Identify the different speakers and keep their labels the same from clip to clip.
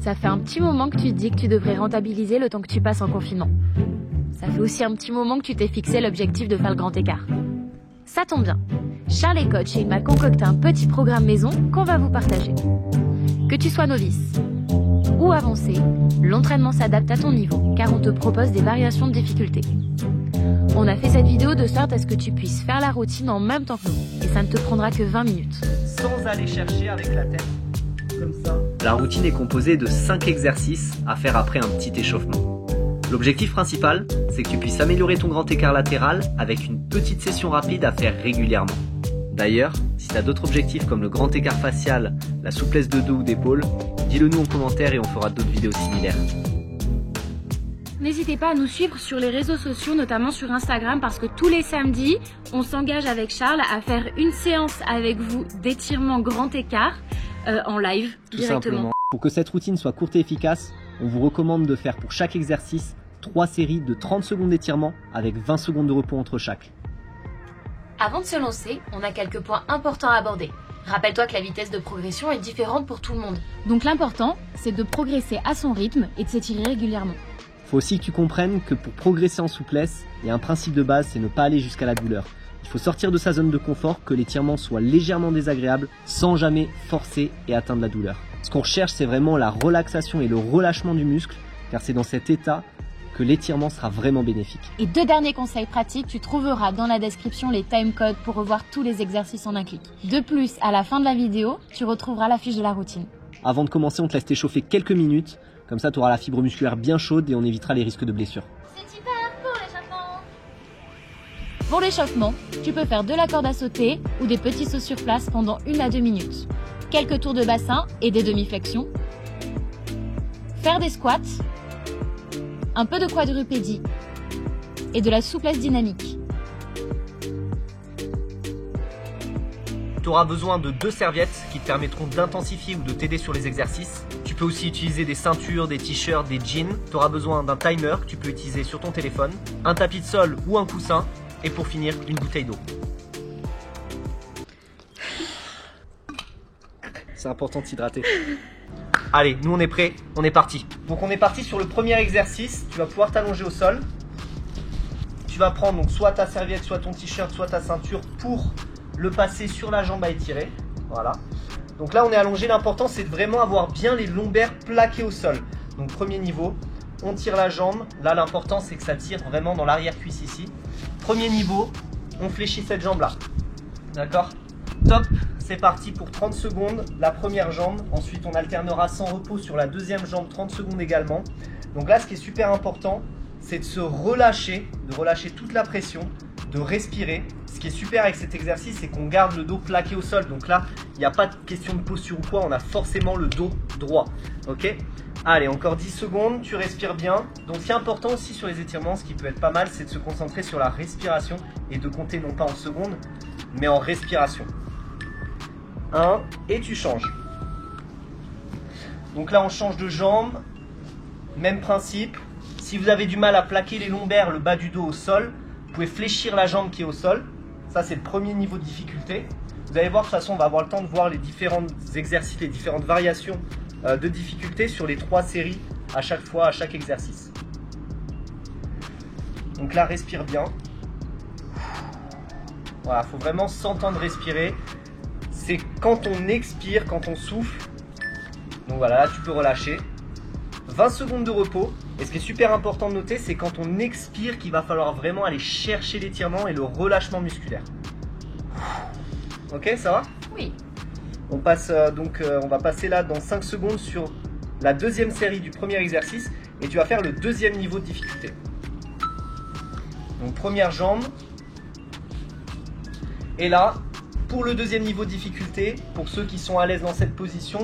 Speaker 1: Ça fait un petit moment que tu te dis que tu devrais rentabiliser le temps que tu passes en confinement. Ça fait aussi un petit moment que tu t'es fixé l'objectif de faire le grand écart. Ça tombe bien. Charles est coach et il m'a concocté un petit programme maison qu'on va vous partager. Que tu sois novice ou avancé, l'entraînement s'adapte à ton niveau car on te propose des variations de difficulté. On a fait cette vidéo de sorte à ce que tu puisses faire la routine en même temps que nous et ça ne te prendra que 20 minutes.
Speaker 2: Sans aller chercher avec la tête, comme ça. La routine est composée de 5 exercices à faire après un petit échauffement. L'objectif principal, c'est que tu puisses améliorer ton grand écart latéral avec une petite session rapide à faire régulièrement. D'ailleurs, si tu as d'autres objectifs comme le grand écart facial, la souplesse de dos ou d'épaule, dis-le nous en commentaire et on fera d'autres vidéos similaires.
Speaker 1: N'hésitez pas à nous suivre sur les réseaux sociaux, notamment sur Instagram, parce que tous les samedis, on s'engage avec Charles à faire une séance avec vous d'étirement grand écart en live directement.
Speaker 2: Tout simplement. Pour que cette routine soit courte et efficace, on vous recommande de faire pour chaque exercice 3 séries de 30 secondes d'étirement avec 20 secondes de repos entre chaque.
Speaker 1: Avant de se lancer, on a quelques points importants à aborder. Rappelle-toi que la vitesse de progression est différente pour tout le monde. Donc l'important, c'est de progresser à son rythme et de s'étirer régulièrement.
Speaker 2: Faut aussi que tu comprennes que pour progresser en souplesse, il y a un principe de base, c'est ne pas aller jusqu'à la douleur. Il faut sortir de sa zone de confort, que l'étirement soit légèrement désagréable, sans jamais forcer et atteindre la douleur. Ce qu'on recherche, c'est vraiment la relaxation et le relâchement du muscle, car c'est dans cet état que l'étirement sera vraiment bénéfique.
Speaker 1: Et 2 derniers conseils pratiques, tu trouveras dans la description les timecodes pour revoir tous les exercices en un clic. De plus, à la fin de la vidéo, tu retrouveras la fiche de la routine.
Speaker 2: Avant de commencer, on te laisse t'échauffer quelques minutes, comme ça tu auras la fibre musculaire bien chaude et on évitera les risques de blessures.
Speaker 1: C'est super pour l'échauffement. Pour l'échauffement, tu peux faire de la corde à sauter ou des petits sauts sur place pendant 1 à 2 minutes. Quelques tours de bassin et des demi-flexions. Faire des squats, un peu de quadrupédie et de la souplesse dynamique.
Speaker 2: Tu auras besoin de 2 serviettes qui te permettront d'intensifier ou de t'aider sur les exercices. Tu peux aussi utiliser des ceintures, des t-shirts, des jeans. Tu auras besoin d'un timer que tu peux utiliser sur ton téléphone, un tapis de sol ou un coussin et pour finir, une bouteille d'eau. C'est important de s'hydrater. Allez, nous on est prêts, on est parti. Donc on est parti sur le premier exercice. Tu vas pouvoir t'allonger au sol. Tu vas prendre donc soit ta serviette, soit ton t-shirt, soit ta ceinture pour le passer sur la jambe à étirer. Voilà. Donc là on est allongé. L'important c'est de vraiment avoir bien les lombaires plaqués au sol. Donc premier niveau, on tire la jambe. Là l'important c'est que ça tire vraiment dans l'arrière-cuisse ici. Premier niveau, on fléchit cette jambe là. D'accord ? Top, c'est parti pour 30 secondes, la première jambe. Ensuite, on alternera sans repos sur la deuxième jambe, 30 secondes également. Donc là, ce qui est super important, c'est de se relâcher, de relâcher toute la pression, de respirer. Ce qui est super avec cet exercice, c'est qu'on garde le dos plaqué au sol. Donc là, il n'y a pas de question de posture ou quoi, on a forcément le dos droit. Ok ? Allez, encore 10 secondes, tu respires bien. Donc ce qui est important aussi sur les étirements, ce qui peut être pas mal, c'est de se concentrer sur la respiration et de compter non pas en secondes, mais en respiration. 1 et tu changes. Donc là on change de jambe, même principe. Si vous avez du mal à plaquer les lombaires, le bas du dos au sol, vous pouvez fléchir la jambe qui est au sol. Ça c'est le premier niveau de difficulté. Vous allez voir, de toute façon on va avoir le temps de voir les différents exercices, les différentes variations de difficulté sur les 3 séries à chaque fois, à chaque exercice. Donc là respire bien. Voilà, il faut vraiment s'entendre respirer. C'est quand on expire, quand on souffle. Donc voilà, là tu peux relâcher. 20 secondes de repos. Et ce qui est super important de noter, c'est quand on expire qu'il va falloir vraiment aller chercher l'étirement et le relâchement musculaire. Ok, ça va?
Speaker 1: Oui.
Speaker 2: On passe on va passer là dans 5 secondes sur la deuxième série du premier exercice. Et tu vas faire le deuxième niveau de difficulté. Donc première jambe. Et là, pour le deuxième niveau de difficulté, pour ceux qui sont à l'aise dans cette position,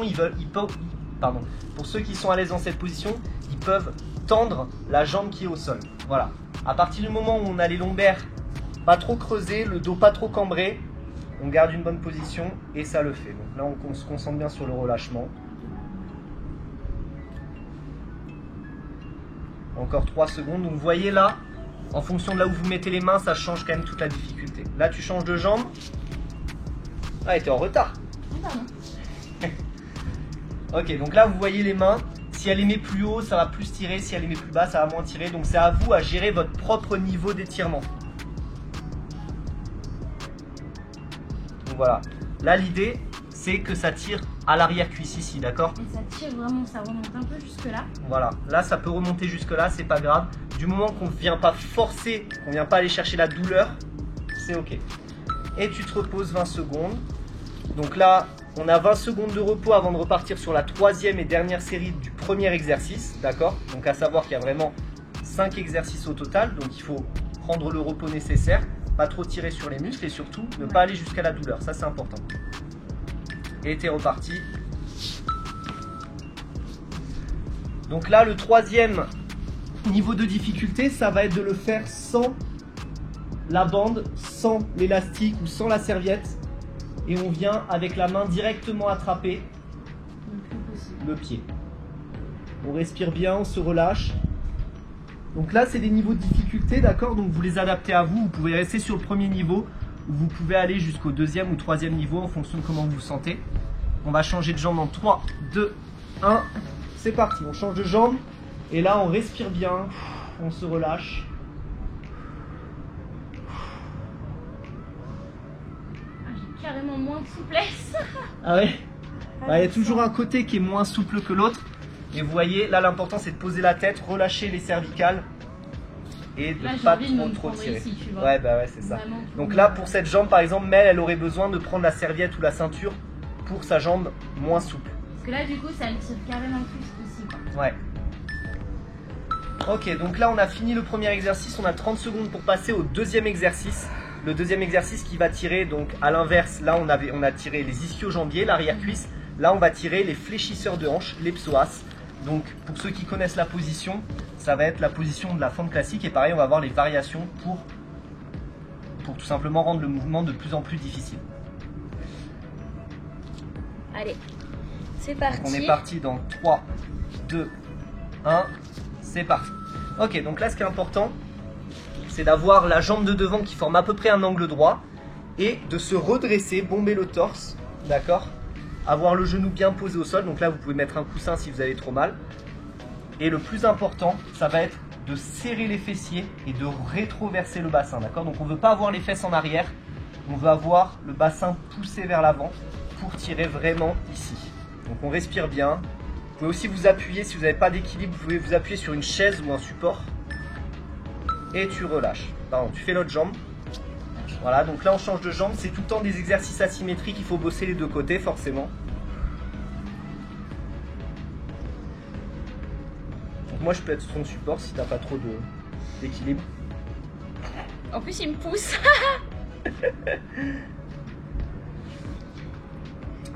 Speaker 2: pour ceux qui sont à l'aise dans cette position, ils peuvent tendre la jambe qui est au sol. Voilà. À partir du moment où on a les lombaires pas trop creusés, le dos pas trop cambré, on garde une bonne position et ça le fait. Donc là, on se concentre bien sur le relâchement. Encore 3 secondes. Donc vous voyez là, en fonction de là où vous mettez les mains, ça change quand même toute la difficulté. Là, tu changes de jambe. Ah, t'es en retard. Ok, donc là, vous voyez les mains. si elle les met plus haut, ça va plus tirer. Si elle les met plus bas, ça va moins tirer. Donc c'est à vous à gérer votre propre niveau d'étirement. Donc voilà. Là, l'idée, c'est que ça tire à l'arrière-cuisse ici, d'accord?
Speaker 1: Et ça tire vraiment, ça remonte un peu jusque là.
Speaker 2: Voilà. Là, ça peut remonter jusque là, c'est pas grave. Du moment qu'on ne vient pas forcer, qu'on ne vient pas aller chercher la douleur, c'est ok. Et tu te reposes 20 secondes. Donc là, on a 20 secondes de repos avant de repartir sur la troisième et dernière série du premier exercice, d'accord? Donc à savoir qu'il y a vraiment 5 exercices au total, donc il faut prendre le repos nécessaire, pas trop tirer sur les muscles et surtout ne pas aller jusqu'à la douleur, ça c'est important. Et t'es reparti. Donc là, le troisième niveau de difficulté, ça va être de le faire sans la bande, sans l'élastique ou sans la serviette. Et on vient avec la main directement attraper le pied. On respire bien, on se relâche. Donc là, c'est des niveaux de difficulté, d'accord? Donc vous les adaptez à vous. Vous pouvez rester sur le premier niveau ou vous pouvez aller jusqu'au deuxième ou troisième niveau en fonction de comment vous vous sentez. On va changer de jambe en 3, 2, 1. C'est parti, on change de jambe. Et là, on respire bien, on se relâche.
Speaker 1: Carrément moins de souplesse.
Speaker 2: Ah ouais? Bah, il y a toujours un côté qui est moins souple que l'autre. Et vous voyez, là l'important c'est de poser la tête, relâcher les cervicales et de pas trop tirer. Ici, tu vois. Ouais, bah ouais, c'est ça. Donc là, pour cette jambe par exemple, Mel, elle aurait besoin de prendre la serviette ou la ceinture pour sa jambe moins souple.
Speaker 1: Parce que là, du coup, ça le tire carrément plus ici, quoi.
Speaker 2: Ouais. Ok, donc là on a fini le premier exercice, on a 30 secondes pour passer au deuxième exercice. Le deuxième exercice qui va tirer, donc à l'inverse, là on a tiré les ischio-jambiers, l'arrière-cuisse. Là on va tirer les fléchisseurs de hanche, les psoas. Donc pour ceux qui connaissent la position, ça va être la position de la fente classique. Et pareil, on va voir les variations pour tout simplement rendre le mouvement de plus en plus difficile.
Speaker 1: Allez, c'est parti.
Speaker 2: Donc on est parti dans 3, 2, 1, c'est parti. Ok, donc là ce qui est important, c'est d'avoir la jambe de devant qui forme à peu près un angle droit et de se redresser, bomber le torse, d'accord? Avoir le genou bien posé au sol, donc là vous pouvez mettre un coussin si vous avez trop mal. Et le plus important, ça va être de serrer les fessiers et de rétroverser le bassin, d'accord? Donc on ne veut pas avoir les fesses en arrière, on veut avoir le bassin poussé vers l'avant pour tirer vraiment ici. Donc on respire bien. Vous pouvez aussi vous appuyer, si vous n'avez pas d'équilibre, vous pouvez vous appuyer sur une chaise ou un support. Et tu relâches. Pardon, tu fais l'autre jambe. Voilà, donc là on change de jambe. C'est tout le temps des exercices asymétriques. Il faut bosser les deux côtés forcément. Donc moi je peux être ton support si t'as pas trop d'équilibre.
Speaker 1: En plus il me pousse.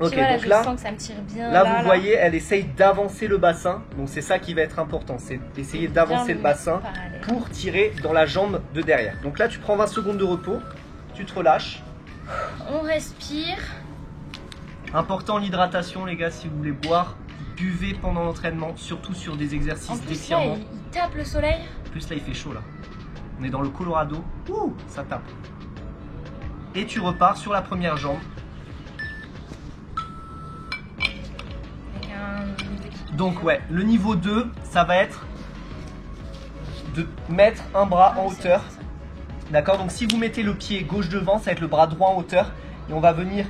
Speaker 2: Ok,
Speaker 1: vois, là,
Speaker 2: donc là,
Speaker 1: je sens que ça me tire bien.
Speaker 2: Là, vous voyez, elle essaye d'avancer le bassin. Donc c'est ça qui va être important, c'est d'essayer d'avancer le bassin pour tirer dans la jambe de derrière. Donc là, tu prends 20 secondes de repos, tu te relâches.
Speaker 1: On respire.
Speaker 2: Important l'hydratation, les gars, si vous voulez boire, buvez pendant l'entraînement, surtout sur des exercices d'étirement.
Speaker 1: Il tape le soleil.
Speaker 2: En plus là, il fait chaud là. On est dans le Colorado. Ouh, ça tape. Et tu repars sur la première jambe. Donc ouais, le niveau 2, ça va être de mettre un bras en hauteur. D'accord? Donc si vous mettez le pied gauche devant, ça va être le bras droit en hauteur. Et on va venir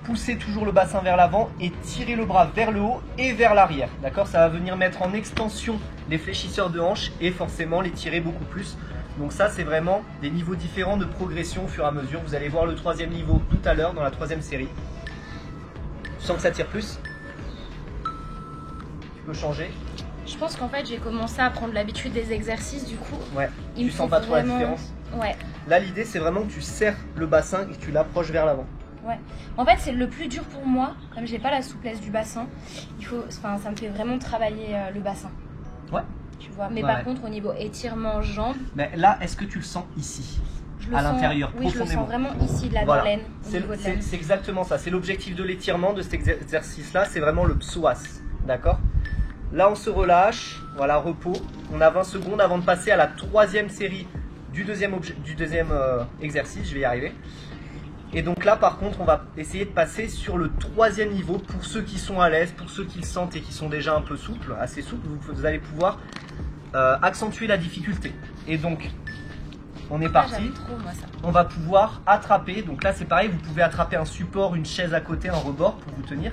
Speaker 2: pousser toujours le bassin vers l'avant et tirer le bras vers le haut et vers l'arrière. D'accord? Ça va venir mettre en extension les fléchisseurs de hanche et forcément les tirer beaucoup plus. Donc ça, c'est vraiment des niveaux différents de progression au fur et à mesure. Vous allez voir le troisième niveau tout à l'heure dans la troisième série. Tu sens que ça tire plus? Changer.
Speaker 1: Je pense qu'en fait j'ai commencé à prendre l'habitude des exercices du coup.
Speaker 2: Ouais. Tu sens pas trop la différence?
Speaker 1: Ouais.
Speaker 2: Là l'idée c'est vraiment que tu serres le bassin et que tu l'approches vers l'avant.
Speaker 1: Ouais. En fait c'est le plus dur pour moi, comme j'ai pas la souplesse du bassin, ça me fait vraiment travailler le bassin.
Speaker 2: Ouais.
Speaker 1: Tu vois. Mais par contre au niveau étirement jambes.
Speaker 2: Mais là est-ce que tu le sens ici? À l'intérieur,
Speaker 1: oui, profondément. Je le sens vraiment ici, là,
Speaker 2: voilà.
Speaker 1: dans l'aine.
Speaker 2: C'est exactement ça. C'est l'objectif de l'étirement de cet exercice-là. C'est vraiment le psoas. D'accord? Là, on se relâche. Voilà, repos. On a 20 secondes avant de passer à la troisième série du deuxième exercice. Je vais y arriver. Et donc là, par contre, on va essayer de passer sur le troisième niveau. Pour ceux qui sont à l'aise, pour ceux qui le sentent et qui sont déjà un peu souples, assez souples, vous allez pouvoir accentuer la difficulté. Et donc, on est parti. On va pouvoir attraper. Donc là, c'est pareil, vous pouvez attraper un support, une chaise à côté, un rebord pour vous tenir.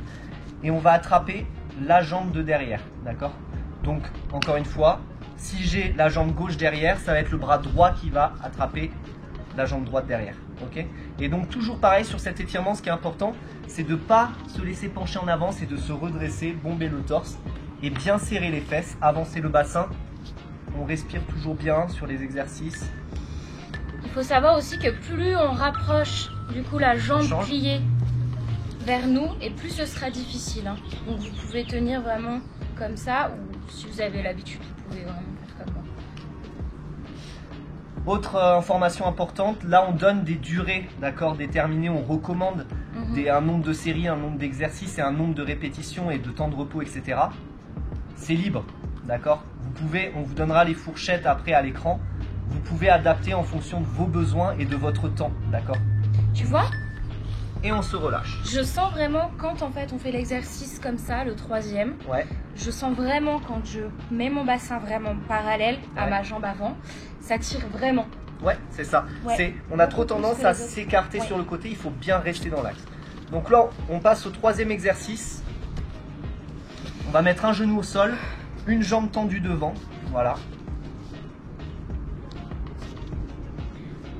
Speaker 2: Et on va attraper la jambe de derrière, d'accord? Donc, encore une fois, si j'ai la jambe gauche derrière, ça va être le bras droit qui va attraper la jambe droite derrière, ok? Et donc, toujours pareil sur cet étirement, ce qui est important, c'est de ne pas se laisser pencher en avant, c'est de se redresser, bomber le torse et bien serrer les fesses, avancer le bassin. On respire toujours bien sur les exercices.
Speaker 1: Il faut savoir aussi que plus on rapproche du coup la jambe pliée vers nous et plus ce sera difficile. Hein. Donc vous pouvez tenir vraiment comme ça ou si vous avez l'habitude, vous pouvez vraiment faire comme moi.
Speaker 2: Autre information importante, là on donne des durées, d'accord, déterminées, on recommande un nombre de séries, un nombre d'exercices et un nombre de répétitions et de temps de repos, etc. C'est libre, d'accord. On vous donnera les fourchettes après à l'écran. Vous pouvez adapter en fonction de vos besoins et de votre temps, d'accord.
Speaker 1: Tu vois?
Speaker 2: Et on se relâche.
Speaker 1: Je sens vraiment quand en fait on fait l'exercice comme ça, le troisième.
Speaker 2: Ouais.
Speaker 1: Je sens vraiment quand je mets mon bassin vraiment parallèle à ma jambe avant, ça tire vraiment.
Speaker 2: Ouais, c'est ça. Ouais. On a trop tendance à s'écarter sur le côté, il faut bien rester dans l'axe. Donc là, on passe au troisième exercice. On va mettre un genou au sol, une jambe tendue devant, voilà.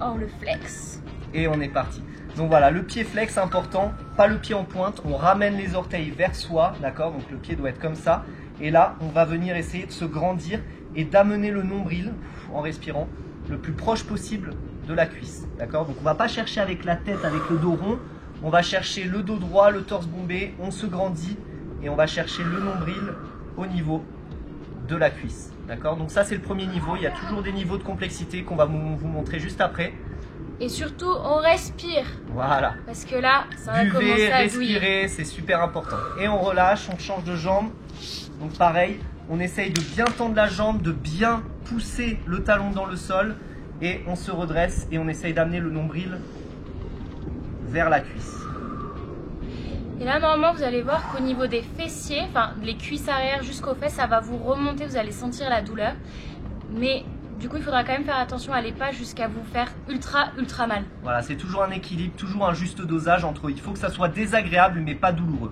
Speaker 1: Oh, le flex.
Speaker 2: Et on est parti. Donc voilà, le pied flex important, pas le pied en pointe, on ramène les orteils vers soi, d'accord? Donc le pied doit être comme ça. Et là, on va venir essayer de se grandir et d'amener le nombril, en respirant, le plus proche possible de la cuisse, d'accord? Donc on va pas chercher avec la tête, avec le dos rond, on va chercher le dos droit, le torse bombé, on se grandit et on va chercher le nombril au niveau de la cuisse, d'accord? Donc ça c'est le premier niveau, il y a toujours des niveaux de complexité qu'on va vous montrer juste après.
Speaker 1: Et surtout, on respire.
Speaker 2: Voilà.
Speaker 1: Parce que là, ça va commencer à douiller.
Speaker 2: Respirer, c'est super important. Et on relâche, on change de jambe. Donc pareil, on essaye de bien tendre la jambe, de bien pousser le talon dans le sol. Et on se redresse et on essaye d'amener le nombril vers la cuisse.
Speaker 1: Et là, normalement, vous allez voir qu'au niveau des fessiers, enfin, les cuisses arrière jusqu'aux fesses, ça va vous remonter, vous allez sentir la douleur. Mais du coup, il faudra quand même faire attention à aller pas jusqu'à vous faire ultra mal.
Speaker 2: Voilà, c'est toujours un équilibre, toujours un juste dosage entre il faut que ça soit désagréable mais pas douloureux.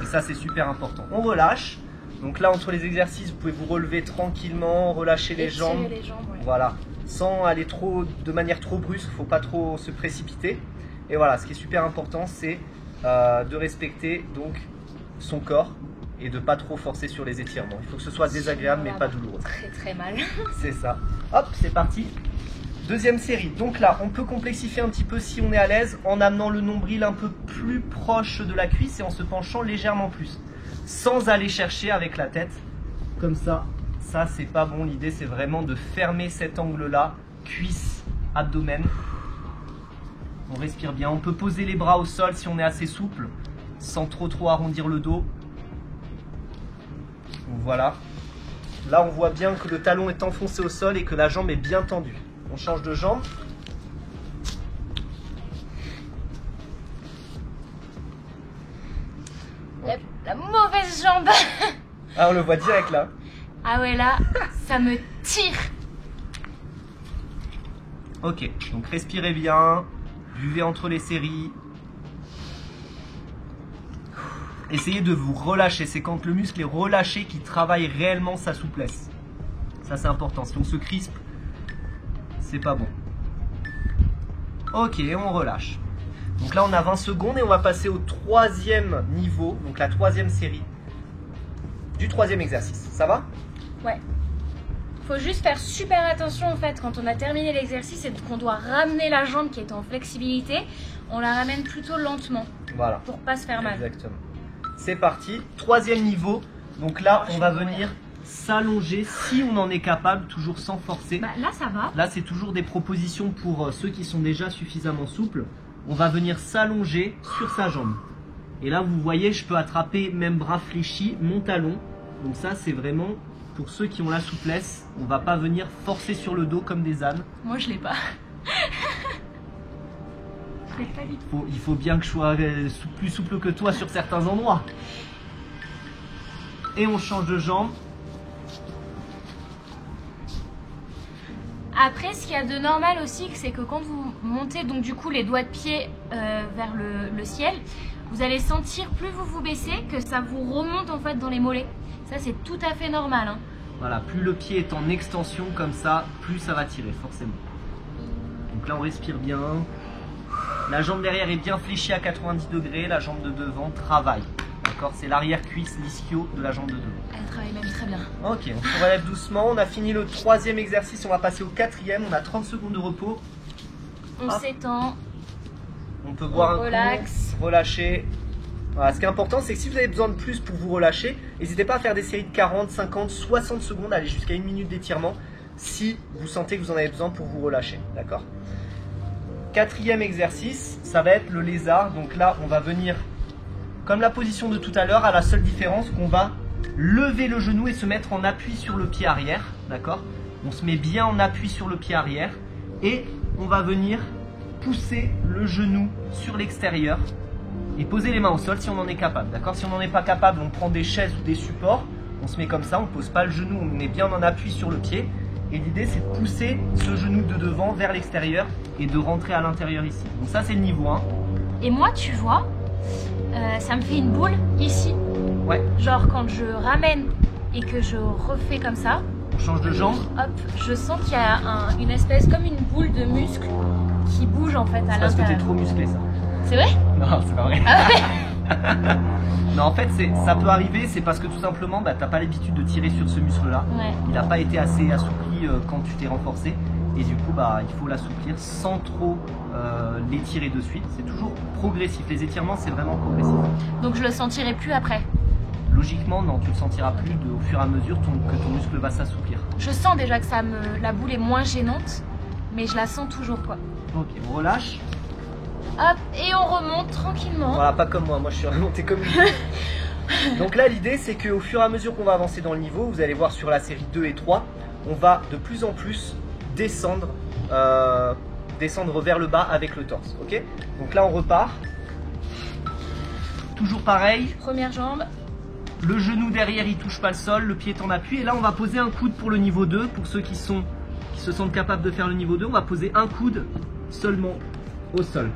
Speaker 2: Et ça, c'est super important. On relâche. Donc là, entre les exercices, vous pouvez vous relever tranquillement, relâcher les jambes.
Speaker 1: Les jambes, ouais.
Speaker 2: Voilà, sans aller de manière trop brusque, il ne faut pas trop se précipiter. Et voilà, ce qui est super important, c'est de respecter donc son corps et de pas trop forcer sur les étirements. Il faut que ce soit désagréable mais pas douloureux.
Speaker 1: Très mal.
Speaker 2: C'est ça. Hop, c'est parti. Deuxième série. Donc là, on peut complexifier un petit peu si on est à l'aise en amenant le nombril un peu plus proche de la cuisse et en se penchant légèrement plus. Sans aller chercher avec la tête. Comme ça. Ça, c'est pas bon. L'idée, c'est vraiment de fermer cet angle-là. Cuisse, abdomen. On respire bien. On peut poser les bras au sol si on est assez souple. Sans trop arrondir le dos. Voilà. Là, on voit bien que le talon est enfoncé au sol et que la jambe est bien tendue. On change de jambe.
Speaker 1: La mauvaise jambe.
Speaker 2: Ah, on le voit direct là.
Speaker 1: Ah ouais, là, ça me tire.
Speaker 2: Ok, donc respirez bien. Buvez entre les séries. Essayez de vous relâcher. C'est quand le muscle est relâché qu'il travaille réellement sa souplesse. Ça, c'est important. Si on se crispe, c'est pas bon. Ok, on relâche. Donc là, on a 20 secondes et on va passer au troisième niveau, donc la troisième série du troisième exercice. Ça va?
Speaker 1: Ouais. Faut juste faire super attention en fait quand on a terminé l'exercice et qu'on doit ramener la jambe qui est en flexibilité, on la ramène plutôt lentement.
Speaker 2: Voilà.
Speaker 1: Pour pas se faire mal.
Speaker 2: Exactement. C'est parti. Troisième niveau. Donc là, on va venir s'allonger si on en est capable, toujours sans forcer.
Speaker 1: Bah, là, ça va.
Speaker 2: Là, c'est toujours des propositions pour ceux qui sont déjà suffisamment souples. On va venir s'allonger sur sa jambe. Et là, vous voyez, je peux attraper, même bras fléchis, mon talon. Donc ça, c'est vraiment pour ceux qui ont la souplesse. On va pas venir forcer sur le dos comme des ânes.
Speaker 1: Moi, je l'ai pas. fait pas du tout.
Speaker 2: Il faut bien que je sois plus souple que toi sur certains endroits. Et on change de jambe.
Speaker 1: Après, ce qu'il y a de normal aussi, c'est que quand vous montez donc du coup les doigts de pied vers le ciel, vous allez sentir plus vous baissez que ça vous remonte en fait dans les mollets. Ça c'est tout à fait normal. Hein.
Speaker 2: Voilà, plus le pied est en extension comme ça, plus ça va tirer forcément. Donc là on respire bien. La jambe derrière est bien fléchie à 90 degrés, la jambe de devant travaille. D'accord, c'est l'arrière-cuisse, l'ischio de la jambe de devant.
Speaker 1: Elle travaille même très bien.
Speaker 2: Ok, on se relève doucement. On a fini le 3e exercice, on va passer au 4e. On a 30 secondes de repos.
Speaker 1: On s'étend.
Speaker 2: On peut boire un
Speaker 1: relax.
Speaker 2: coup, relâcher. Voilà, ce qui est important, c'est que si vous avez besoin de plus pour vous relâcher, n'hésitez pas à faire des séries de 40, 50, 60 secondes, aller jusqu'à 1 minute d'étirement si vous sentez que vous en avez besoin pour vous relâcher. D'accord ? 4e exercice, ça va être le lézard. Donc là, on va venir comme la position de tout à l'heure, à la seule différence qu'on va lever le genou et se mettre en appui sur le pied arrière. D'accord ? On se met bien en appui sur le pied arrière et on va venir pousser le genou sur l'extérieur et poser les mains au sol si on en est capable. D'accord ? Si on n'en est pas capable, on prend des chaises ou des supports, on se met comme ça, on ne pose pas le genou, on met bien en appui sur le pied. Et l'idée, c'est de pousser ce genou de devant vers l'extérieur et de rentrer à l'intérieur ici. Donc ça, c'est le niveau 1.
Speaker 1: Et moi, tu vois, ça me fait une boule ici.
Speaker 2: Ouais.
Speaker 1: Genre quand je ramène et que je refais comme ça.
Speaker 2: On change de jambe.
Speaker 1: Hop, je sens qu'il y a une espèce comme une boule de muscle qui bouge en fait à l'intérieur.
Speaker 2: C'est parce que t'es trop musclé, ça.
Speaker 1: C'est vrai ?
Speaker 2: Non, c'est pas vrai.
Speaker 1: Ah ouais.
Speaker 2: Non, en fait, ça peut arriver, c'est parce que tout simplement, t'as pas l'habitude de tirer sur ce muscle-là.
Speaker 1: Ouais.
Speaker 2: Il n'a pas été assez assoupli quand tu t'es renforcé. Et du coup, il faut l'assouplir sans trop l'étirer de suite. C'est toujours progressif. Les étirements, c'est vraiment progressif.
Speaker 1: Donc je le sentirai plus après.
Speaker 2: Logiquement, non, tu le sentiras plus au fur et à mesure que ton muscle va s'assouplir.
Speaker 1: Je sens déjà que la boule est moins gênante, mais je la sens toujours quoi.
Speaker 2: Ok, on relâche.
Speaker 1: Hop, et on remonte tranquillement.
Speaker 2: Voilà, pas comme moi, je suis remonté comme lui. Donc là, l'idée, c'est qu'au fur et à mesure qu'on va avancer dans le niveau, vous allez voir sur la série 2 et 3, on va de plus en plus descendre vers le bas avec le torse. Ok ? Donc là, on repart. Toujours pareil.
Speaker 1: Première jambe.
Speaker 2: Le genou derrière, il touche pas le sol, le pied est en appui. Et là, on va poser un coude pour le niveau 2. Pour ceux qui se sentent capables de faire le niveau 2, on va poser un coude seulement au sol.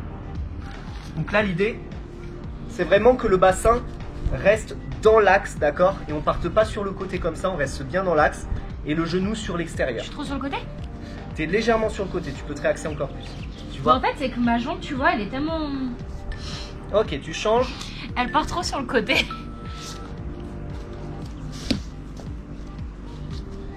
Speaker 2: Donc là, l'idée, c'est vraiment que le bassin reste dans l'axe, d'accord ? Et on parte pas sur le côté comme ça, on reste bien dans l'axe. Et le genou sur l'extérieur.
Speaker 1: Je suis trop sur le côté ?
Speaker 2: Tu es légèrement sur le côté, tu peux te réaxer encore plus. Tu
Speaker 1: vois, en fait, c'est que ma jambe, tu vois, elle est tellement...
Speaker 2: Ok, tu changes.
Speaker 1: Elle part trop sur le côté.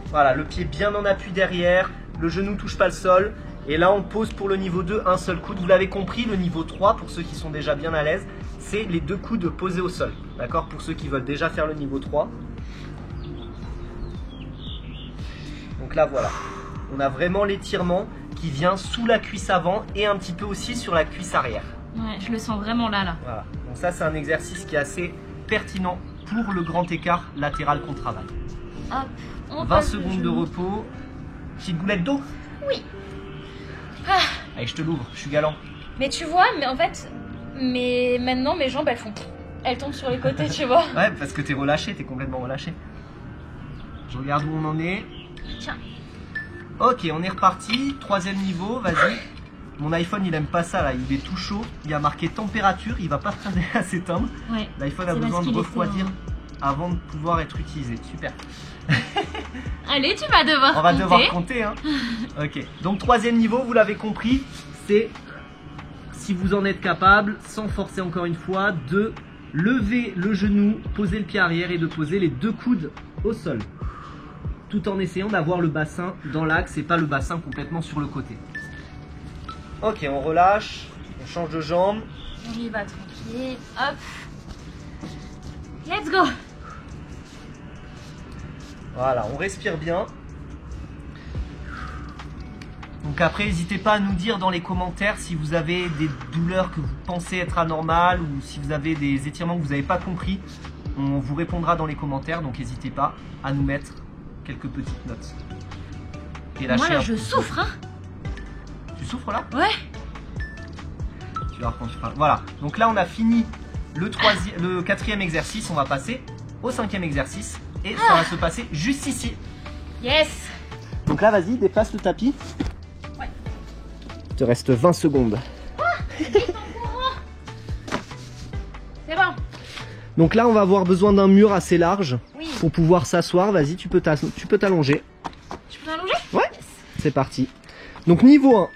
Speaker 2: Voilà, le pied bien en appui derrière, le genou touche pas le sol. Et là, on pose pour le niveau 2 un seul coude. Vous l'avez compris, le niveau 3, pour ceux qui sont déjà bien à l'aise, c'est les 2 coudes posés au sol. D'accord ? Pour ceux qui veulent déjà faire le niveau 3. Donc là, voilà. On a vraiment l'étirement qui vient sous la cuisse avant et un petit peu aussi sur la cuisse arrière.
Speaker 1: Ouais, je le sens vraiment là.
Speaker 2: Voilà. Donc ça, c'est un exercice qui est assez pertinent pour le grand écart latéral qu'on travaille.
Speaker 1: Hop, on
Speaker 2: 20
Speaker 1: passe
Speaker 2: secondes de repos. Petite boulette d'eau ?
Speaker 1: Oui. Ah.
Speaker 2: Allez, je te l'ouvre, je suis galant.
Speaker 1: Mais tu vois, mais en fait, maintenant mes jambes elles tombent sur les côtés, tu vois.
Speaker 2: Ouais, parce que t'es relâché, t'es complètement relâché. Je regarde où on en est.
Speaker 1: Tiens.
Speaker 2: Ok, on est reparti. 3e niveau, vas-y. Mon iPhone, il aime pas ça là, il est tout chaud. Il y a marqué température, il va pas tarder à s'éteindre.
Speaker 1: Ouais.
Speaker 2: L'iPhone a besoin de refroidir avant de pouvoir être utilisé. Super.
Speaker 1: Allez, tu vas devoir compter.
Speaker 2: On va devoir compter, hein. Ok. Donc 3e niveau, vous l'avez compris, c'est, si vous en êtes capable, sans forcer encore une fois, de lever le genou, poser le pied arrière et de poser les 2 coudes au sol. Tout en essayant d'avoir le bassin dans l'axe et pas le bassin complètement sur le côté. Ok, on relâche, on change de jambe.
Speaker 1: On y va tranquille, hop. Let's go.
Speaker 2: Voilà, on respire bien. Donc après, n'hésitez pas à nous dire dans les commentaires si vous avez des douleurs que vous pensez être anormales ou si vous avez des étirements que vous n'avez pas compris. On vous répondra dans les commentaires, donc n'hésitez pas à nous mettre quelques petites notes.
Speaker 1: Et moi là, je souffre, hein.
Speaker 2: Tu souffres là?
Speaker 1: Ouais.
Speaker 2: Tu vas reprendre, voilà. Donc là, on a fini le 4e exercice. On va passer au 5e exercice. Et ça va se passer juste ici.
Speaker 1: Yes.
Speaker 2: Donc là, vas-y, déplace le tapis.
Speaker 1: Ouais.
Speaker 2: Il te reste 20 secondes.
Speaker 1: C'est bon.
Speaker 2: Donc là, on va avoir besoin d'un mur assez large
Speaker 1: Oui.
Speaker 2: pour pouvoir s'asseoir. Vas-y, tu peux t'allonger.
Speaker 1: Tu peux t'allonger?
Speaker 2: Ouais. Yes. C'est parti. Donc niveau 1,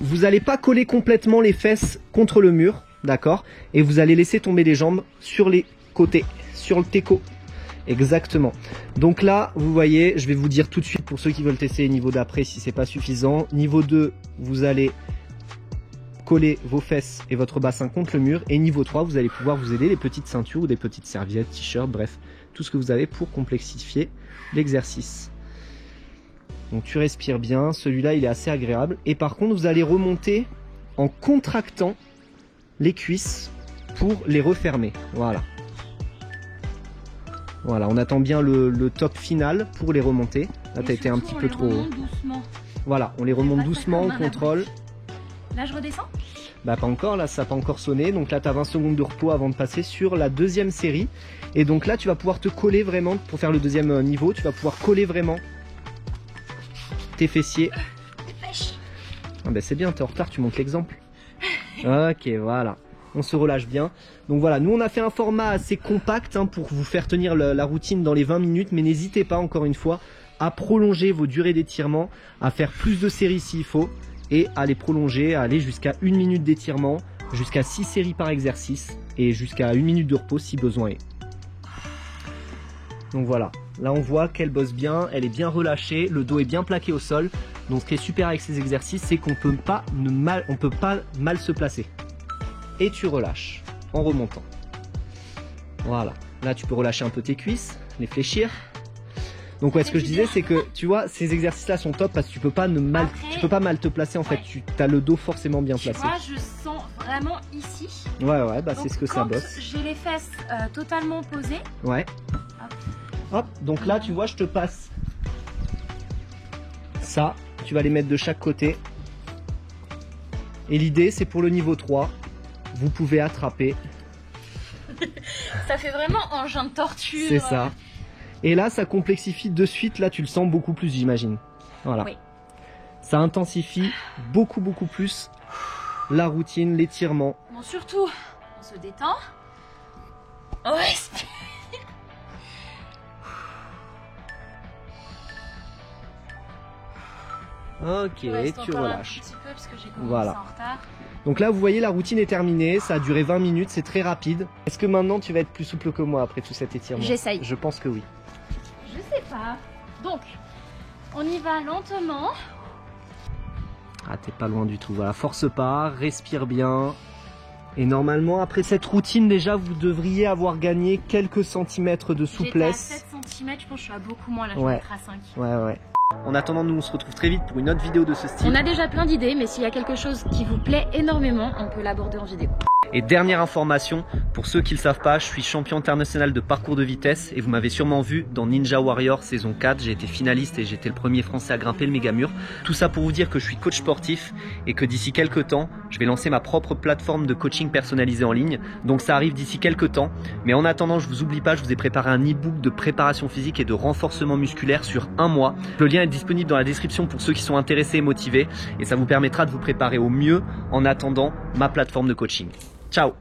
Speaker 2: vous n'allez pas coller complètement les fesses contre le mur, d'accord? Et vous allez laisser tomber les jambes sur les côtés, sur le teco. Exactement. Donc là, vous voyez, je vais vous dire tout de suite pour ceux qui veulent tester niveau d'après si c'est pas suffisant. Niveau 2, vous allez coller vos fesses et votre bassin contre le mur. Et niveau 3, vous allez pouvoir vous aider les petites ceintures ou des petites serviettes, t-shirts, bref, tout ce que vous avez pour complexifier l'exercice. Donc tu respires bien, celui-là il est assez agréable. Et par contre, vous allez remonter en contractant les cuisses pour les refermer. Voilà. Voilà, on attend bien le top final pour les remonter. Là, tu as été un petit peu trop haut. Voilà, on les remonte doucement, on contrôle.
Speaker 1: Là, je redescends?
Speaker 2: Bah, pas encore, là, ça n'a pas encore sonné. Donc là, tu as 20 secondes de repos avant de passer sur la deuxième série. Et donc là, tu vas pouvoir te coller vraiment, pour faire le deuxième niveau, tu vas pouvoir coller vraiment tes fessiers.
Speaker 1: Dépêche.
Speaker 2: Ah bah, c'est bien, tu es en retard, tu montres l'exemple. Ok, voilà. On se relâche bien. Donc voilà, nous on a fait un format assez compact hein, pour vous faire tenir la routine dans les 20 minutes. Mais n'hésitez pas encore une fois à prolonger vos durées d'étirement, à faire plus de séries s'il faut. Et à les prolonger, à aller jusqu'à 1 minute d'étirement, jusqu'à 6 séries par exercice. Et jusqu'à 1 minute de repos si besoin est. Donc voilà, là on voit qu'elle bosse bien, elle est bien relâchée, le dos est bien plaqué au sol. Donc ce qui est super avec ces exercices, c'est qu'on peut pas mal se placer. Et tu relâches en remontant. Voilà, là tu peux relâcher un peu tes cuisses, les fléchir. Donc ouais, ce que je disais, c'est que tu vois, ces exercices-là sont top parce que tu peux pas mal te placer en fait. Tu as le dos forcément bien placé.
Speaker 1: Tu vois, je sens vraiment ici.
Speaker 2: Ouais, bah c'est ce que ça bosse.
Speaker 1: J'ai les fesses totalement posées.
Speaker 2: Ouais. Hop, donc là tu vois, je te passe ça. Tu vas les mettre de chaque côté. Et l'idée, c'est pour le niveau 3. Vous pouvez attraper.
Speaker 1: Ça fait vraiment engin de torture.
Speaker 2: C'est ça. Et là, ça complexifie de suite. Là, tu le sens beaucoup plus, j'imagine. Voilà. Oui. Ça intensifie beaucoup plus la routine, l'étirement.
Speaker 1: Bon, surtout, on se détend. On respire.
Speaker 2: Ok, tu relâches.
Speaker 1: Un petit peu parce que j'ai commencé
Speaker 2: voilà.
Speaker 1: en retard.
Speaker 2: Donc là, vous voyez, la routine est terminée. Ça a duré 20 minutes, c'est très rapide. Est-ce que maintenant, tu vas être plus souple que moi après tout cet étirement?
Speaker 1: J'essaye.
Speaker 2: Je pense que oui.
Speaker 1: Je sais pas. Donc, on y va lentement.
Speaker 2: Ah, t'es pas loin du tout. Voilà, force pas, respire bien. Et normalement, après cette routine, déjà, vous devriez avoir gagné quelques centimètres de souplesse.
Speaker 1: J'étais à 7 cm, je pense que je suis à beaucoup moins. Là, je
Speaker 2: ouais.
Speaker 1: vais être à 5.
Speaker 2: Ouais. En attendant, nous on se retrouve très vite pour une autre vidéo de ce style.
Speaker 1: On a déjà plein d'idées, mais s'il y a quelque chose qui vous plaît énormément, on peut l'aborder en vidéo.
Speaker 2: Et dernière information, pour ceux qui ne le savent pas, je suis champion international de parcours de vitesse et vous m'avez sûrement vu dans Ninja Warrior saison 4, j'ai été finaliste et j'étais le premier français à grimper le méga mur. Tout ça pour vous dire que je suis coach sportif et que d'ici quelques temps, je vais lancer ma propre plateforme de coaching personnalisé en ligne. Donc ça arrive d'ici quelques temps, mais en attendant, je vous oublie pas, je vous ai préparé un e-book de préparation physique et de renforcement musculaire sur 1 mois. Le lien est disponible dans la description pour ceux qui sont intéressés et motivés et ça vous permettra de vous préparer au mieux en attendant ma plateforme de coaching. Ciao!